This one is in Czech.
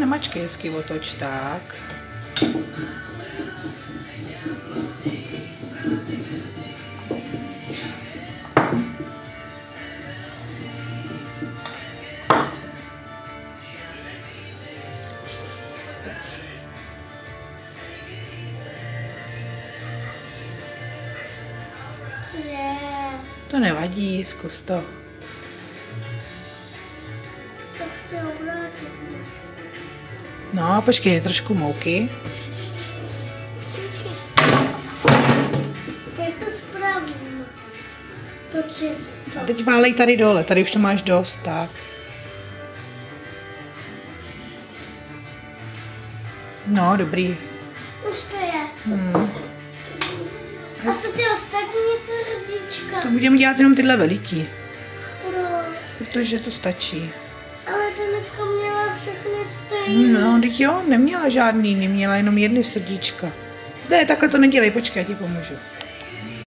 nemačkej, hezky otoč, tak. To nevadí, zkus to. Tak chci obrátit. No, počkej, trošku mouky. Jak to spravím? To čisto. A teď válej tady dole, tady už to máš dost, tak. No, dobrý. Už to je. A co ty ostatní srdíčka? To budeme dělat jenom tyhle veliký, Proč? protože to stačí. Ale ty dneska měla všechny stejné. No, teď jo, neměla žádný, neměla jenom jedny srdíčka. Ne, takhle to nedělej, počkej, já ti pomůžu.